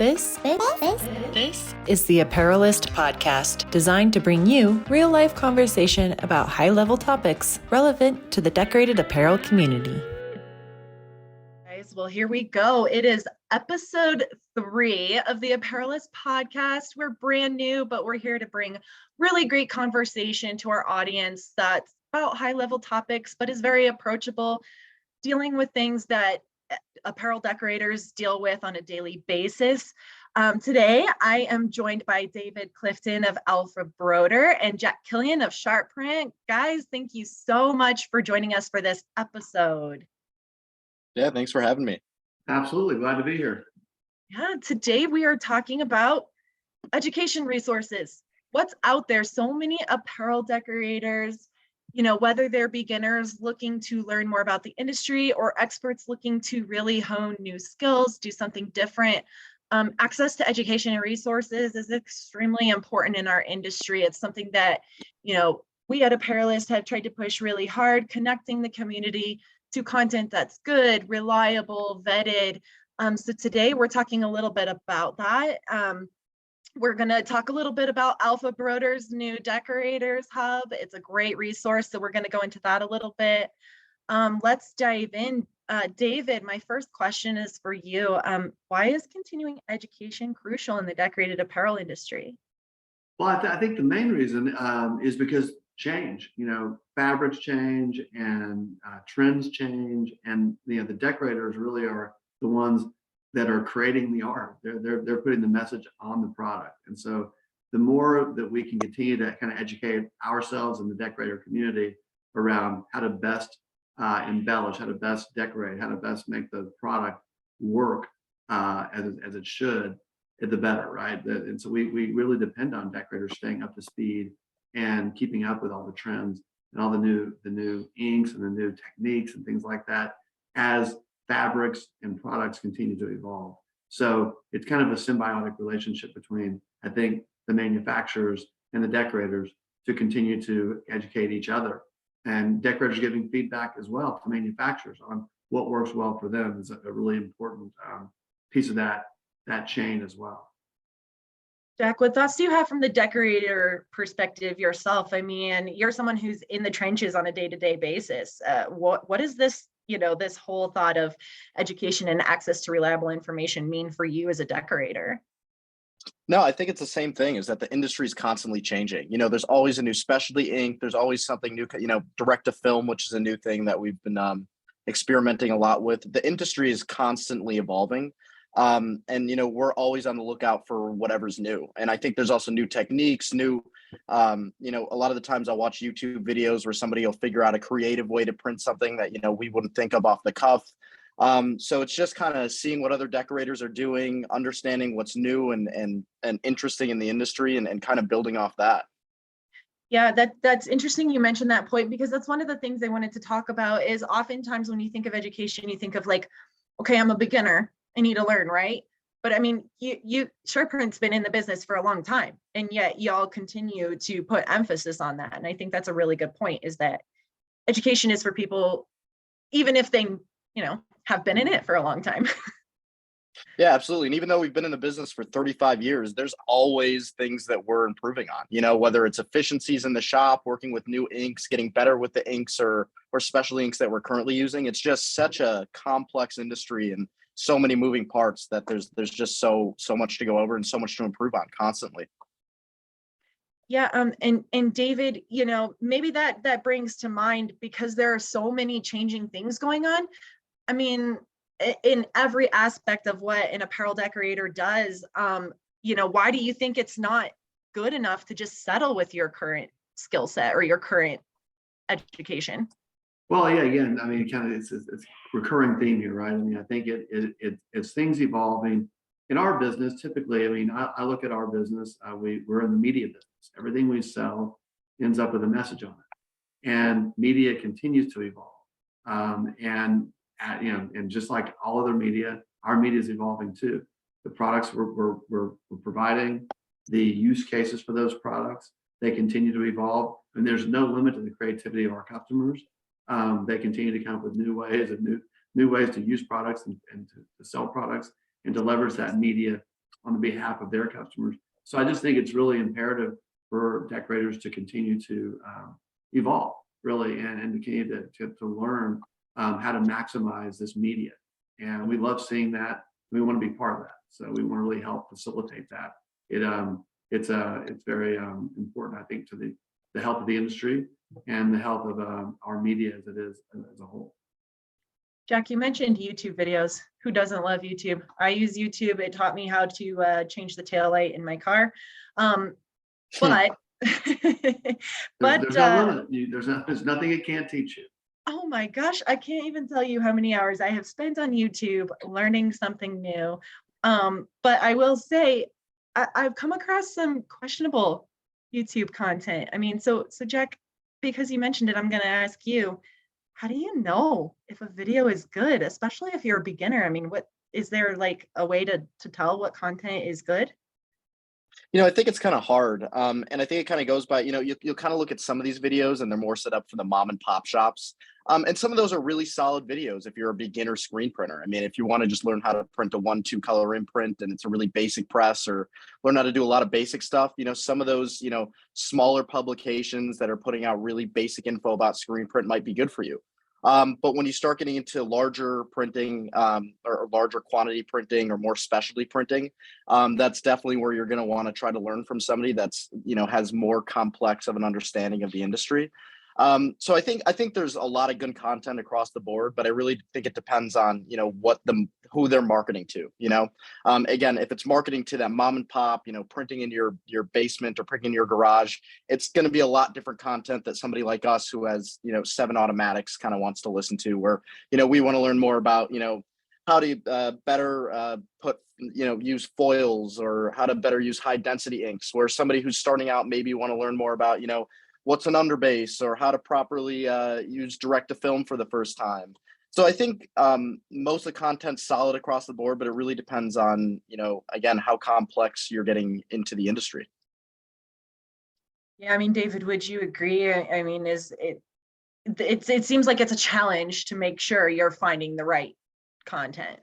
This is the Apparelist podcast, designed to bring you real-life conversation about high-level topics relevant to the decorated apparel community. Guys, well, here we go. It is episode 3 of the Apparelist podcast. We're brand new, but we're here to bring really great conversation to our audience that's about high-level topics, but is very approachable, dealing with things that apparel decorators deal with on a daily basis. Today, I am joined by David Clifton of Alpha Broder and Jack Killian of Sharp Print. Guys, thank you so much for joining us for this episode. Yeah, thanks for having me. Absolutely, glad to be here. Yeah, today we are talking about education resources. What's out there? So many apparel decorators, whether they're beginners looking to learn more about the industry or experts looking to really hone new skills, do something different. Access to education and resources is extremely important in our industry. It's something that, we at Apparelist have tried to push really hard, connecting the community to content that's good, reliable, vetted. So today we're talking a little bit about that. We're going to talk a little bit about Alpha Broder's new Decorators Hub. It's a great resource, so we're going to go into that a little bit. Let's dive in. David, my first question is for you. Why is continuing education crucial in the decorated apparel industry? Well, I think the main reason is because change, fabrics change and trends change, and the decorators really are the ones that are creating the art. They're putting the message on the product. And so the more that we can continue to kind of educate ourselves and the decorator community around how to best embellish, how to best decorate, how to best make the product work as it should, the better, right? And so we really depend on decorators staying up to speed and keeping up with all the trends and all the new inks and the new techniques and things like that as fabrics and products continue to evolve. So it's kind of a symbiotic relationship between, I think, the manufacturers and the decorators to continue to educate each other, and decorators giving feedback as well to manufacturers on what works well for them is a really important piece of that chain as well. Jack, what thoughts do you have from the decorator perspective yourself? I mean, you're someone who's in the trenches on a day-to-day basis. What is this, this whole thought of education and access to reliable information mean for you as a decorator? No, I think it's the same thing, is that the industry is constantly changing. There's always a new specialty ink. There's always something new, direct to film, which is a new thing that we've been experimenting a lot with. The industry is constantly evolving. And we're always on the lookout for whatever's new. And I think there's also new techniques, a lot of the times I'll watch YouTube videos where somebody will figure out a creative way to print something that, we wouldn't think of off the cuff. So it's just kind of seeing what other decorators are doing, understanding what's new and interesting in the industry, and kind of building off that. Yeah, that's interesting you mentioned that point, because that's one of the things I wanted to talk about. Is oftentimes when you think of education, you think of like, okay, I'm a beginner, I need to learn, right? But I mean, Sharp Print's been in the business for a long time, and yet y'all continue to put emphasis on that. And I think that's a really good point, is that education is for people, even if they, have been in it for a long time. Yeah, absolutely. And even though we've been in the business for 35 years, there's always things that we're improving on, whether it's efficiencies in the shop, working with new inks, getting better with the inks or special inks that we're currently using. It's just such a complex industry and so many moving parts that there's just so much to go over and so much to improve on constantly. Yeah, and David, maybe that brings to mind, because there are so many changing things going on. I mean, in every aspect of what an apparel decorator does, why do you think it's not good enough to just settle with your current skill set or your current education? Well, yeah, again, I mean, kind of it's recurring theme here, right? I mean, I think it's things evolving in our business. Typically, I mean, I look at our business. We're in the media business. Everything we sell ends up with a message on it, and media continues to evolve. And just like all other media, our media is evolving too. The products we're providing, the use cases for those products, they continue to evolve, and there's no limit to the creativity of our customers. They continue to come up with new ways and new ways to use products and to sell products and to leverage that media on the behalf of their customers. So I just think it's really imperative for decorators to continue to evolve, really, and to continue to learn how to maximize this media. And we love seeing that. We want to be part of that. So we want to really help facilitate that. It's very important, I think, to the health of the industry and the health of our media as it is as a whole. Jack, you mentioned YouTube videos. Who doesn't love YouTube? I use YouTube. It taught me how to change the taillight in my car. But there's no limit. There's nothing it can't teach you. Oh my gosh, I can't even tell you how many hours I have spent on YouTube learning something new. But I will say I've come across some questionable YouTube content. I mean, so Jack, because you mentioned it, I'm going to ask you, how do you know if a video is good, especially if you're a beginner? I mean, what is there like a way to tell what content is good? I think it's kind of hard. And I think it kind of goes by, you'll kind of look at some of these videos and they're more set up for the mom and pop shops. And some of those are really solid videos if you're a beginner screen printer. I mean, if you want to just learn how to print a 1-2 color imprint and it's a really basic press, or learn how to do a lot of basic stuff, some of those, smaller publications that are putting out really basic info about screen print might be good for you. But when you start getting into larger printing or larger quantity printing or more specialty printing, that's definitely where you're going to want to try to learn from somebody that's, has more complex of an understanding of the industry. So I think there's a lot of good content across the board, but I really think it depends on, who they're marketing to, again, if it's marketing to that mom and pop, printing in your basement or printing in your garage, it's going to be a lot different content that somebody like us who has, 7 automatics kind of wants to listen to, where, we want to learn more about, how to better use foils, or how to better use high density inks, where somebody who's starting out maybe want to learn more about, what's an underbase, or how to properly use direct to film for the first time. So I think most of the content's solid across the board, but it really depends on, again, how complex you're getting into the industry. Yeah, I mean, David, would you agree? I mean, it seems like it's a challenge to make sure you're finding the right content.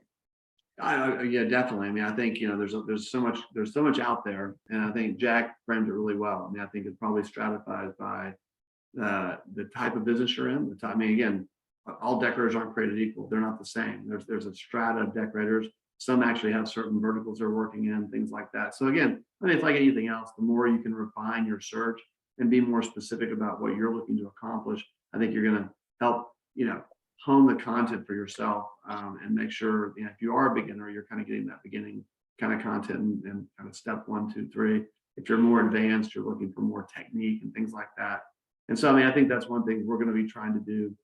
Yeah, definitely. I mean, I think, there's so much out there, and I think Jack framed it really well. I mean, I think it's probably stratified by the type of business you're in. I mean, again, all decorators aren't created equal. They're not the same. There's a strata of decorators. Some actually have certain verticals they're working in, things like that. So again, I mean, it's like anything else. The more you can refine your search and be more specific about what you're looking to accomplish, I think you're going to help, hone the content for yourself, and make sure, if you are a beginner, you're kind of getting that beginning kind of content and kind of step 1, 2, 3. If you're more advanced, you're looking for more technique and things like that. And so, I mean, I think that's one thing we're going to be trying to do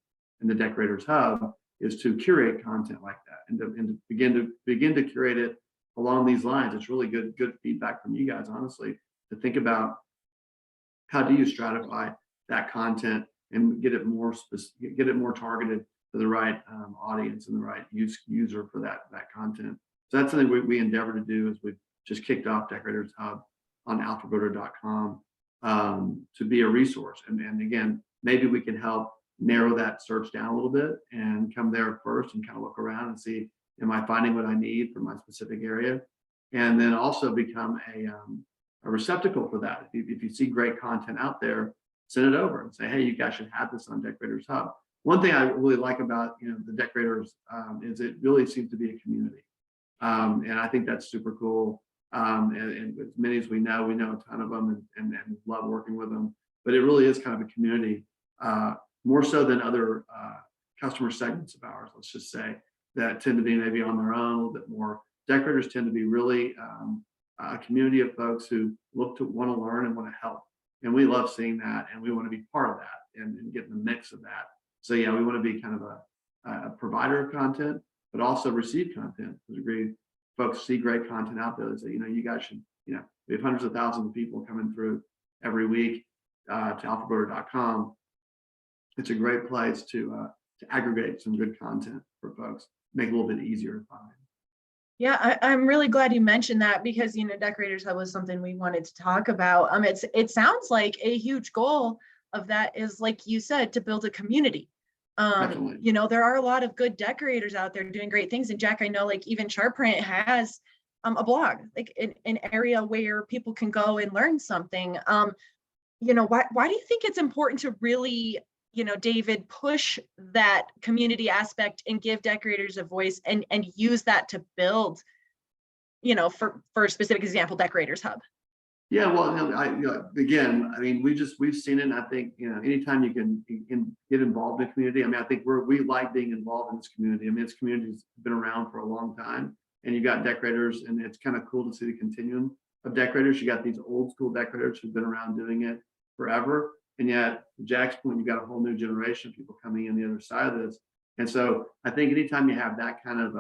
in the Decorators Hub, is to curate content like that, and to begin to curate it along these lines. It's really good feedback from you guys, honestly, to think about how do you stratify that content and get it more targeted to the right audience and the right user for that content. So that's something we endeavor to do, as we've just kicked off Decorators Hub on alphabuilder.com to be a resource. And again, maybe we can help narrow that search down a little bit and come there first and kind of look around and see, am I finding what I need for my specific area? And then also become a receptacle for that. If you see great content out there, send it over and say, hey, you guys should have this on Decorators Hub. One thing I really like about the Decorators is it really seems to be a community, and I think that's super cool. And as many as we know a ton of them and love working with them. But it really is kind of a community, more so than other customer segments of ours, let's just say, that tend to be maybe on their own a little bit more. Decorators tend to be really a community of folks who want to learn and want to help. And we love seeing that, and we want to be part of that and get in the mix of that. So yeah, we want to be kind of a provider of content, but also receive content. To the degree folks see great content out there, they say, you guys should, we have hundreds of thousands of people coming through every week to alphabuilder.com. It's a great place to aggregate some good content for folks, make it a little bit easier to find. Yeah, I'm really glad you mentioned that, because Decorators Hub was something we wanted to talk about. It sounds like a huge goal of that is, like you said, to build a community. There are a lot of good decorators out there doing great things. And Jack, I know like even Sharp Print has a blog, like an area where people can go and learn something. Why do you think it's important to really, David, push that community aspect and give decorators a voice and use that to build, for a specific example, Decorators Hub? Yeah, well, again, I mean, we've seen it. And I think, anytime you can get involved in the community. I mean, I think we like being involved in this community. I mean, this community's been around for a long time, and you got decorators, and it's kind of cool to see the continuum of decorators. You got these old school decorators who've been around doing it forever, and yet, to Jack's point, you got a whole new generation of people coming in the other side of this. And so, I think anytime you have that kind of,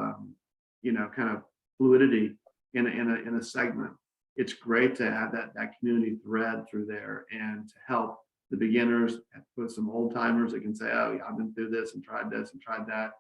kind of fluidity in a segment, it's great to have that community thread through there and to help the beginners, put some old timers that can say, oh, I've been through this and tried that,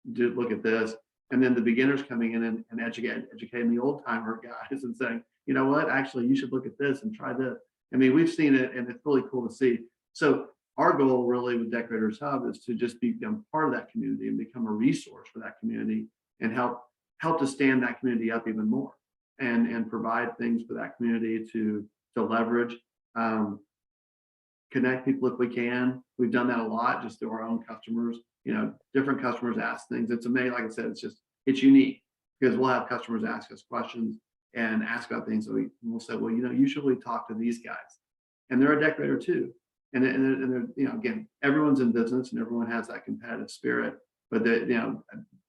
look at this. And then the beginners coming in and educating the old timer guys and saying, you know what, actually, you should look at this and try this. I mean, we've seen it, and it's really cool to see. So our goal really with Decorators Hub is to just become part of that community and become a resource for that community and help to stand that community up even more. And provide things for that community to leverage, connect people if we can. We've done that a lot just through our own customers. Different customers ask things. It's amazing. Like I said, it's unique because we'll have customers ask us questions and ask about things. So we'll say, well, you should really talk to these guys, and they're a decorator too. And they're, again, everyone's in business and everyone has that competitive spirit. But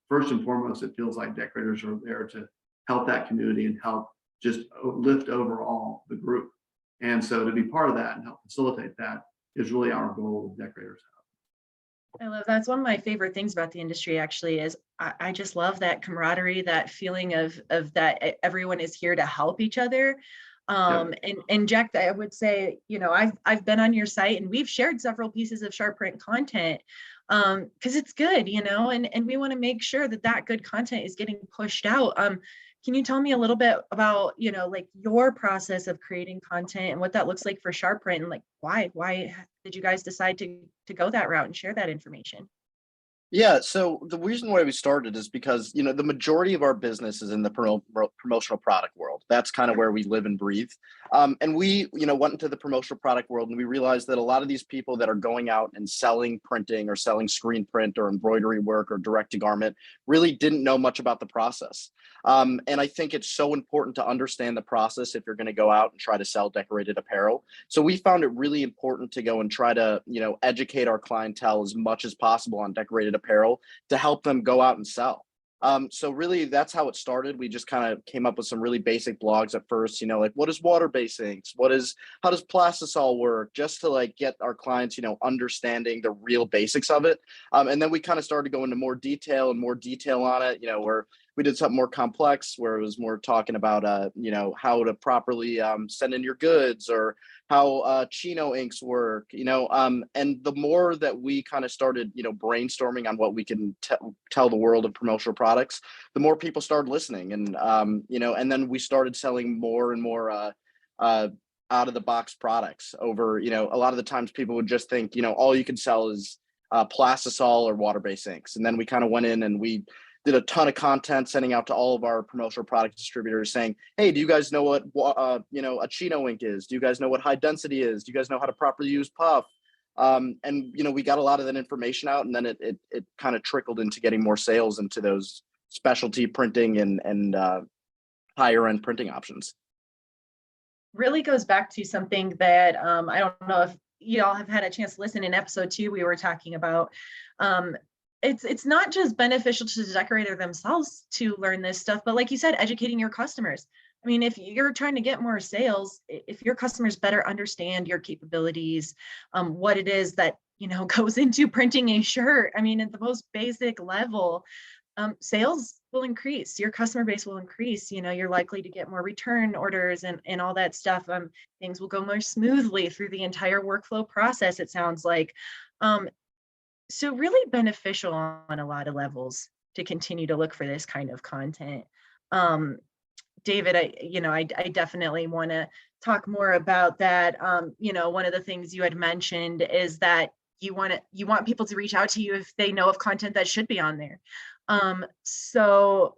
first and foremost, it feels like decorators are there to help that community and help just lift overall the group. And so to be part of that and help facilitate that is really our goal with Decorators Hub. I love that's one of my favorite things about the industry, actually, is I just love that camaraderie, that feeling of that everyone is here to help each other. And Jack, I would say, I've been on your site and we've shared several pieces of SharpPrint content because it's good, and we want to make sure that good content is getting pushed out. Can you tell me a little bit about, like your process of creating content and what that looks like for SharpPrint, and like why did you guys decide to go that route and share that information? Yeah, so the reason why we started is because, the majority of our business is in the promotional product world. That's kind of where we live and breathe. And we, went into the promotional product world, and we realized that a lot of these people that are going out and selling printing or selling screen print or embroidery work or direct to garment really didn't know much about the process. And I think it's so important to understand the process if you're going to go out and try to sell decorated apparel. So we found it really important to go and try to, educate our clientele as much as possible on decorated apparel to help them go out and sell. So really that's how it started. We just kind of came up with some really basic blogs at first, like what is water-based inks? How does plastisol work? Just to like get our clients, understanding the real basics of it. And then we kind of started going into more detail on it, where we did something more complex where it was more talking about, how to properly send in your goods, or how chino inks work, and the more that we kind of started, brainstorming on what we can tell the world of promotional products, the more people started listening. And, and then we started selling more and more out of the box products over, a lot of the times people would just think, all you can sell is plastisol or water-based inks. And then we kind of went in and we did a ton of content sending out to all of our promotional product distributors saying, hey, do you guys know what, a chino ink is? Do you guys know what high density is? Do you guys know how to properly use puff? And, we got a lot of that information out, and then it kind of trickled into getting more sales into those specialty printing and higher end printing options. Really goes back to something that I don't know if y'all have had a chance to listen. In episode 2, we were talking about it's not just beneficial to the decorator themselves to learn this stuff, but like you said, educating your customers. I mean, if you're trying to get more sales, if your customers better understand your capabilities, what it is that, goes into printing a shirt, I mean, at the most basic level, sales will increase, your customer base will increase, you're likely to get more return orders and all that stuff. Things will go more smoothly through the entire workflow process, it sounds like. So really beneficial on a lot of levels to continue to look for this kind of content. David, I definitely want to talk more about that. One of the things you had mentioned is that you want people to reach out to you if they know of content that should be on there. So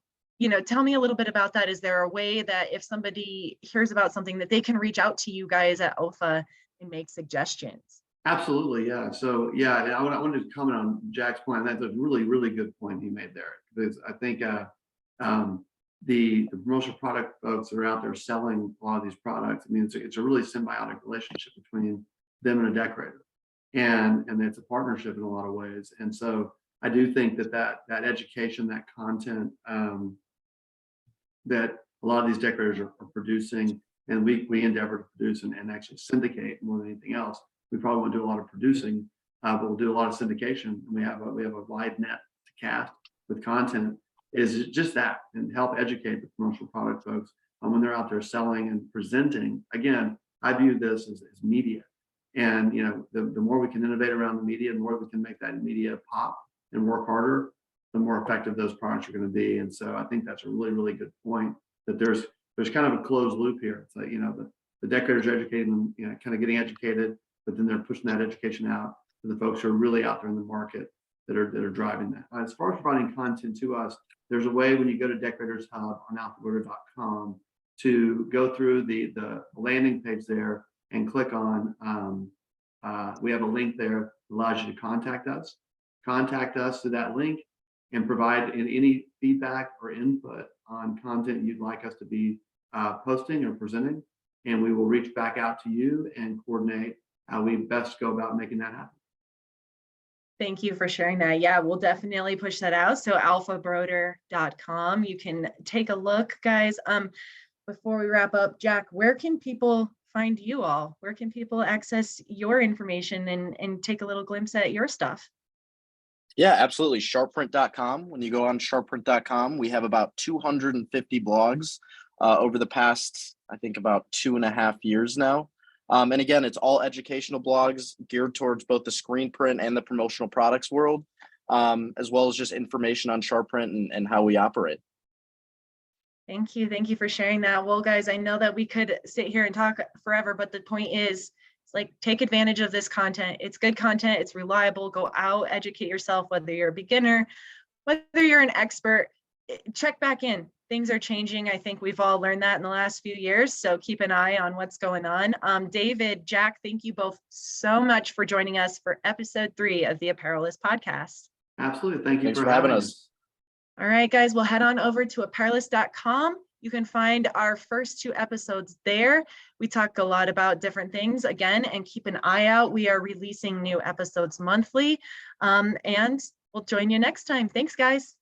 tell me a little bit about that. Is there a way that if somebody hears about something that they can reach out to you guys at OFA and make suggestions? Absolutely, yeah. So yeah, I wanted to comment on Jack's point. That's a really, really good point he made there, because I think the promotional product folks that are out there selling a lot of these products, I mean, it's a really symbiotic relationship between them and a decorator, and it's a partnership in a lot of ways. And so I do think that education, that content that a lot of these decorators are producing, and we endeavor to produce and actually syndicate more than anything else. We probably won't do a lot of producing, but we'll do a lot of syndication. And we have a wide net to cast with content. Is just that, and help educate the promotional product folks when they're out there selling and presenting. Again, I view this as media, and the more we can innovate around the media, the more we can make that media pop and work harder, the more effective those products are going to be. And so I think that's a really, really good point, that there's kind of a closed loop here. It's like, the decorators are educating them, kind of getting educated, but then they're pushing that education out to the folks who are really out there in the market that are driving that. As far as providing content to us, there's a way when you go to Decorators Hub on alphabuilder.com to go through the landing page there and click on, we have a link there that allows you to contact us through that link, and provide any feedback or input on content you'd like us to be posting or presenting. And we will reach back out to you and coordinate how we best go about making that happen. Thank you for sharing that. Yeah, we'll definitely push that out. So alphabroder.com. You can take a look, guys. Before we wrap up, Jack, where can people find you all? Where can people access your information and take a little glimpse at your stuff? Yeah, absolutely. Sharpprint.com. When you go on sharpprint.com, we have about 250 blogs over the past, I think, about 2.5 years now. And again, it's all educational blogs geared towards both the screen print and the promotional products world, as well as just information on Sharpprint and how we operate. Thank you. Thank you for sharing that. Well, guys, I know that we could sit here and talk forever, but the point is, it's like, take advantage of this content. It's good content. It's reliable. Go out, educate yourself, whether you're a beginner, whether you're an expert, check back in. Things are changing. I think we've all learned that in the last few years. So keep an eye on what's going on. David, Jack, thank you both so much for joining us for episode 3 of the Apparelist podcast. Absolutely. Thank you. Thanks for having us. All right, guys, we'll head on over to apparelist.com. You can find our first 2 episodes there. We talk a lot about different things again, and keep an eye out. We are releasing new episodes monthly, and we'll join you next time. Thanks, guys.